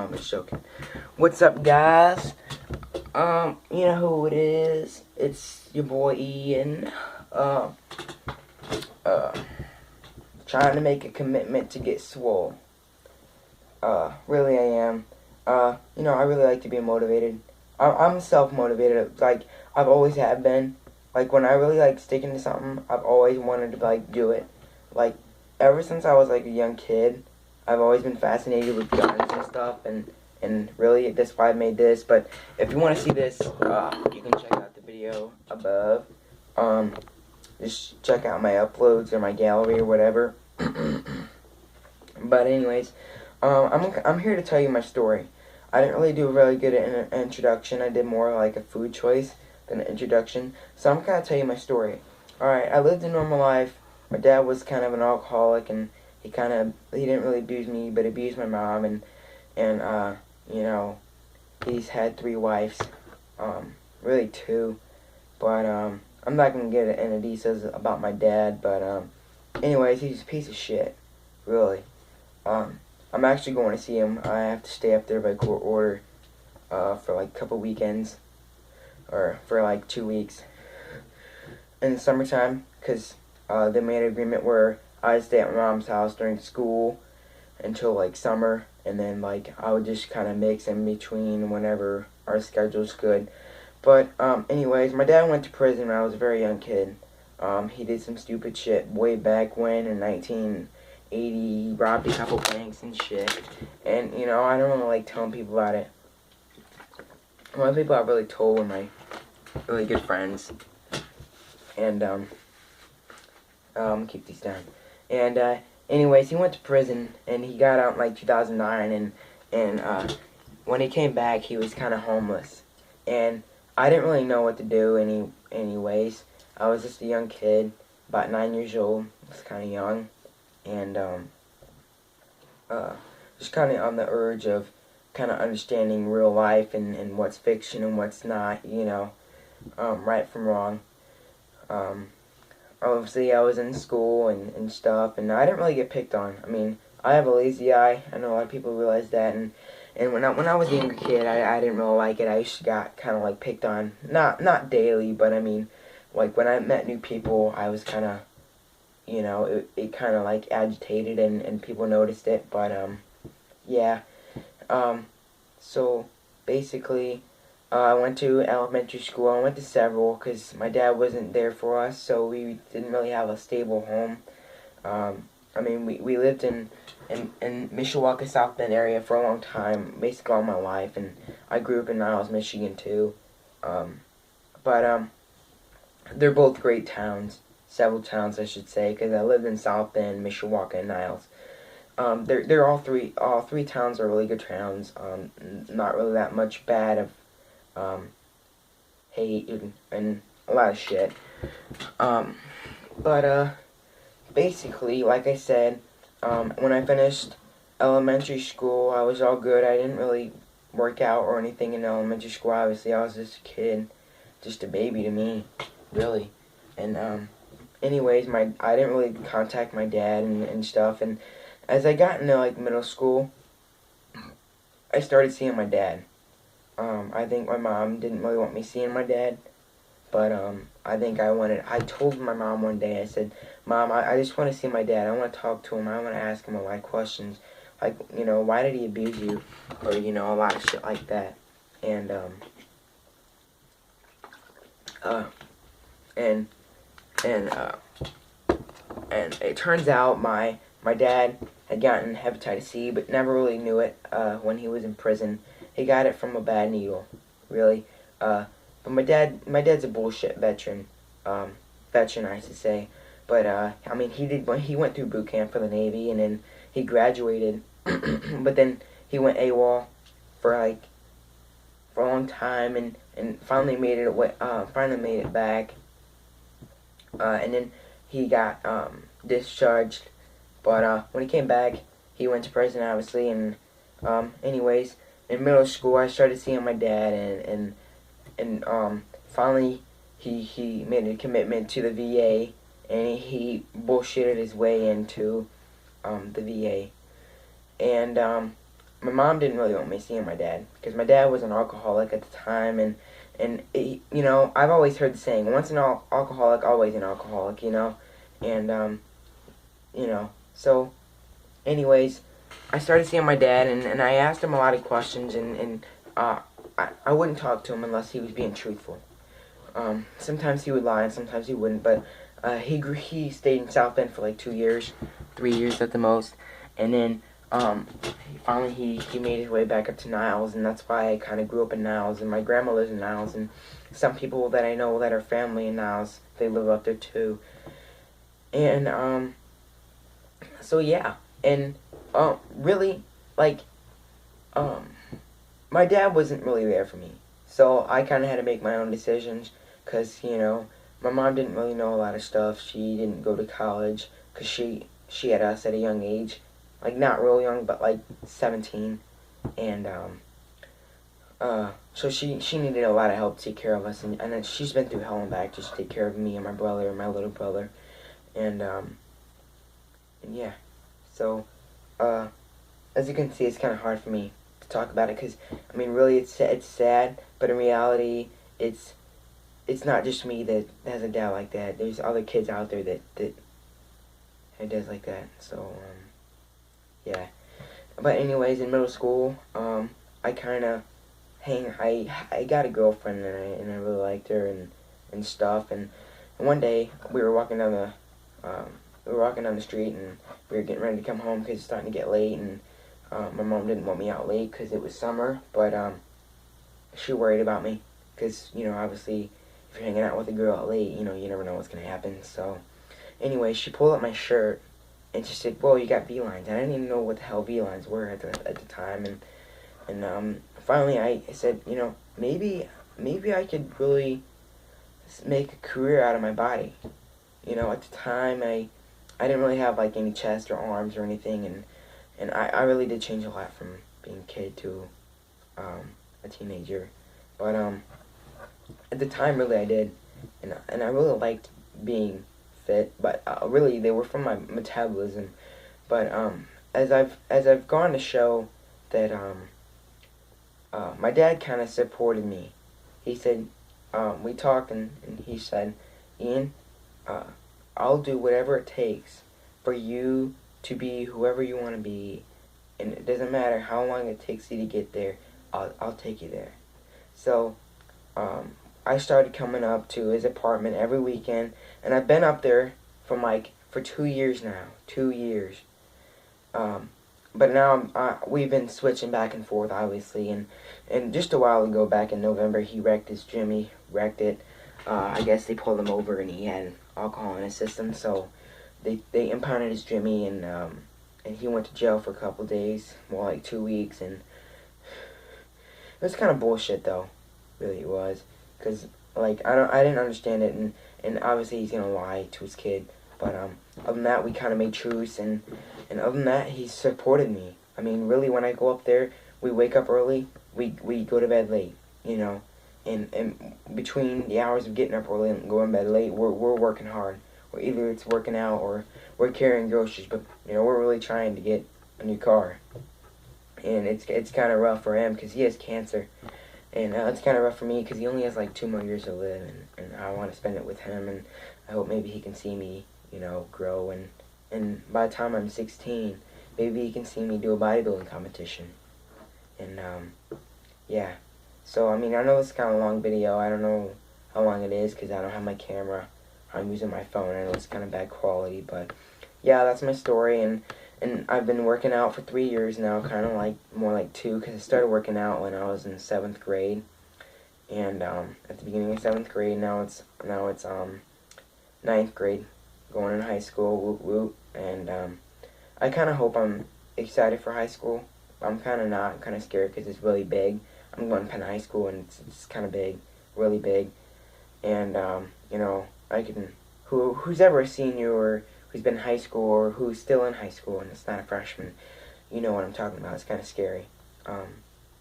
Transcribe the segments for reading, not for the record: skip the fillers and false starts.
I'm just joking. What's up, guys? You know who it is? It's your boy Ian. Trying to make a commitment to get swole. Really I am. I really like to be motivated. I'm self-motivated. Like, I've always have been. Like, when I really, like, stick into something, I've always wanted to, like, do it. Like, ever since I was, like, a young kid, I've always been fascinated with guns and stuff, and really, that's why I made this. But if you want to see this, you can check out the video above. Just check out my uploads or my gallery or whatever. But anyways, I'm here to tell you my story. I didn't really do a really good introduction. I did more like a food choice than an introduction. So I'm gonna tell you my story. Alright, I lived a normal life. My dad was kind of an alcoholic, and he didn't really abuse me, but abused my mom, and he's had 3 wives. Really 2. But I'm not gonna get into details about my dad, but anyways, he's a piece of shit. Really. I'm actually going to see him. I have to stay up there by court order for like a couple weekends, or for like 2 weeks in the summertime, because they made an agreement where I'd stay at my mom's house during school until like summer, and then like I would just kind of mix in between whenever our schedule's good. But anyways, my dad went to prison when I was a very young kid. He did some stupid shit way back when in 1980. He robbed a couple banks and shit. And I don't really like telling people about it. A lot of people I've really told were my really good friends. And keep these down. And anyways, he went to prison, and he got out in like 2009. And when he came back, he was kind of homeless. And I didn't really know what to do anyways. I was just a young kid, about 9 years old. I was kind of young. And just kind of on the urge of kind of understanding real life and what's fiction and what's not, right from wrong. Obviously, I was in school and stuff, and I didn't really get picked on. I mean, I have a lazy eye. I know a lot of people realize that, and when I was a younger kid, I didn't really like it. I used to got kind of like picked on, not daily, but I mean, like when I met new people, I was kind of, it kind of like agitated, and people noticed it. But yeah. So basically, I went to elementary school. I went to several because my dad wasn't there for us, so we didn't really have a stable home. I mean, we lived in Mishawaka, South Bend area for a long time, basically all my life, and I grew up in Niles, Michigan too. But they're both great towns, several towns I should say, because I lived in South Bend, Mishawaka, and Niles. They're all three towns are really good towns. Not really that much bad of hate and a lot of shit. But basically, like I said, when I finished elementary school, I was all good. I didn't really work out or anything in elementary school. Obviously, I was just a kid, just a baby to me, really. And anyways, I didn't really contact my dad and stuff. And as I got into like middle school, I started seeing my dad. I think my mom didn't really want me seeing my dad, but I told my mom one day, I said, Mom, I just want to see my dad. I want to talk to him. I want to ask him a lot of questions. Like, why did he abuse you? Or, a lot of shit like that. And it turns out my dad had gotten hepatitis C, but never really knew it when he was in prison. He got it from a bad needle, really. But my dad's a bullshit veteran, I should say. But I mean, he went through boot camp for the Navy, and then he graduated. But then he went AWOL for a long time, and finally made it back. And then he got discharged. But when he came back, he went to prison, obviously. And anyways, in middle school, I started seeing my dad, and finally he made a commitment to the VA, and he bullshitted his way into the VA. And my mom didn't really want me seeing my dad because my dad was an alcoholic at the time, and you know, I've always heard the saying, once an alcoholic, always an alcoholic, you know, and you know, so anyways, I started seeing my dad, and I asked him a lot of questions, and I wouldn't talk to him unless he was being truthful. Sometimes he would lie, and sometimes he wouldn't, but he stayed in South Bend for like 2 years, 3 years at the most, and then finally he made his way back up to Niles, and that's why I kind of grew up in Niles, and my grandma lives in Niles, and some people that I know that are family in Niles, they live up there too, and so yeah, and really, like, um, my dad wasn't really there for me, so I kind of had to make my own decisions, because, you know, my mom didn't really know a lot of stuff. She didn't go to college, because she had us at a young age, like, not real young, but like 17, and so she needed a lot of help to take care of us, and then she's been through hell and back just to take care of me and my brother and my little brother, and yeah, so as you can see, it's kind of hard for me to talk about it, because I mean, really, it's sad, but in reality, it's not just me that has a dad like that. There's other kids out there that have dads like that. So yeah. But anyways, in middle school, I kind of I got a girlfriend, and I really liked her and stuff. And one day we were walking down the street, and we were getting ready to come home because it's starting to get late, and my mom didn't want me out late because it was summer, but she worried about me because, you know, obviously if you're hanging out with a girl out late, you know, you never know what's gonna happen. So anyway, she pulled up my shirt and she said, "Whoa, you got V-lines." And I didn't even know what the hell V-lines were at the time, and finally I said, you know, maybe I could really make a career out of my body. You know, at the time I didn't really have like any chest or arms or anything, and I really did change a lot from being a kid to a teenager, but at the time, really, I did, and I really liked being fit, but really, they were from my metabolism. But as I've gone to show that my dad kind of supported me. He said, we talked, and he said, "Ian, I'll do whatever it takes for you to be whoever you want to be, and it doesn't matter how long it takes you to get there. I'll take you there." So I started coming up to his apartment every weekend, and I've been up there for 2 years now. 2 years. But now we've been switching back and forth, obviously, and just a while ago, back in November, he wrecked his gym. He wrecked it. I guess they pulled him over, and he had alcohol in his system, so they impounded his Jimmy, and he went to jail for a couple days, more like 2 weeks, and it was kind of bullshit, though. Really, it was, because like I didn't understand it, and obviously he's gonna lie to his kid, but other than that, we kind of made truce, and other than that, he supported me. I mean, really, when I go up there, we wake up early, we go to bed late, you know, and between the hours of getting up early and going to bed late, we're working hard, or either it's working out or we're carrying groceries, but you know, we're really trying to get a new car, and it's kind of rough for him because he has cancer. And it's kind of rough for me because he only has like 2 more years to live, and I want to spend it with him, and I hope maybe he can see me, you know, grow, and by the time I'm 16, maybe he can see me do a bodybuilding competition, and yeah, so I mean, I know it's kind of a long video, I don't know how long it is because I don't have my camera, I'm using my phone, I know it's kind of bad quality, but yeah, that's my story, and I've been working out for 3 years now, kind of like, more like 2, because I started working out when I was in 7th grade, and at the beginning of 7th grade, now it's 9th grade, going in high school, woot woot, and I kind of hope I'm excited for high school. I'm kind of not, I'm kind of scared because it's really big. I'm going to Penn High School, and it's kind of big, really big, and you know, I can, who's ever a senior or who's been in high school or who's still in high school and it's not a freshman, you know what I'm talking about. It's kind of scary.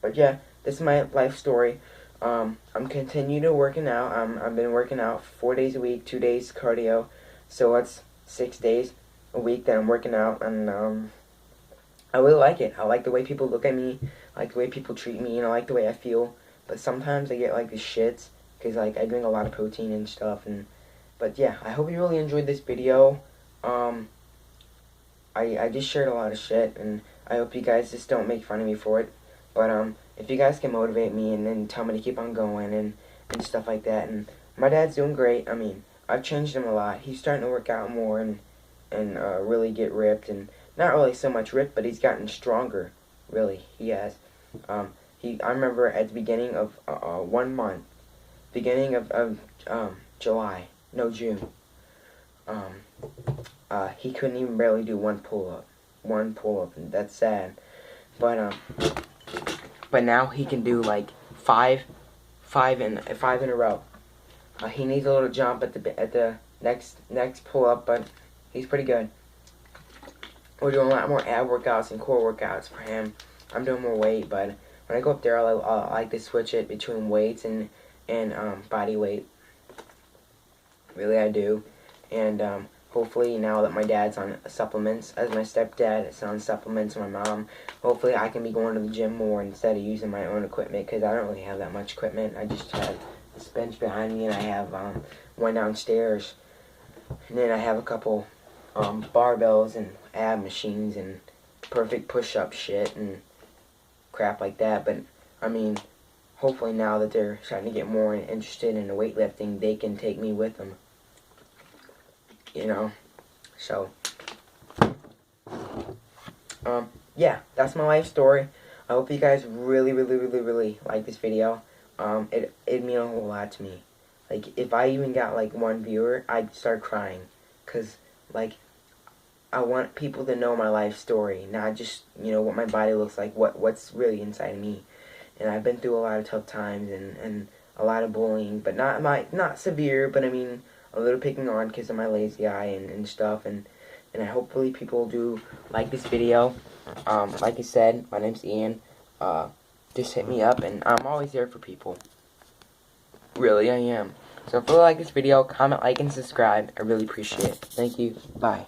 But yeah, this is my life story. I'm continuing to working out. I've been working out 4 days a week, 2 days cardio, so that's 6 days a week that I'm working out, and I really like it. I like the way people look at me, I like the way people treat me, and I like the way I feel. But sometimes I get like the shits because like I drink a lot of protein and stuff. But yeah, I hope you really enjoyed this video. Um, I just shared a lot of shit, and I hope you guys just don't make fun of me for it. But if you guys can motivate me and then tell me to keep on going and stuff like that. And my dad's doing great. I mean, I've changed him a lot. He's starting to work out more and really get ripped, and not really so much ripped, but he's gotten stronger. Really, he has. I remember at the beginning of 1 month, beginning of July, no June. He couldn't even barely do one pull up, and that's sad. But now he can do like five in a row. He needs a little jump at the next pull up, but he's pretty good. We're doing a lot more ab workouts and core workouts for him. I'm doing more weight, but when I go up there, I like to switch it between weights and body weight. Really, I do. And hopefully, now that my dad's on supplements, as my stepdad is on supplements, my mom, hopefully I can be going to the gym more instead of using my own equipment, because I don't really have that much equipment. I just have this bench behind me, and I have one downstairs. And then I have a couple barbells and ab machines and perfect push-up shit and crap like that. But I mean, hopefully now that they're starting to get more interested in the weightlifting, they can take me with them. You know, so yeah, that's my life story. I hope you guys really like this video. It'd mean a whole lot to me. Like, if I even got like 1 viewer, I'd start crying, cause like I want people to know my life story, not just, you know, what my body looks like, what's really inside of me. And I've been through a lot of tough times and a lot of bullying, but not severe, but I mean a little picking on because of my lazy eye and stuff, and I hopefully people do like this video. Like I said, my name's Ian. Just hit me up, and I'm always there for people. Really, I am. So if you like this video, comment, like, and subscribe. I really appreciate it. Thank you. Bye.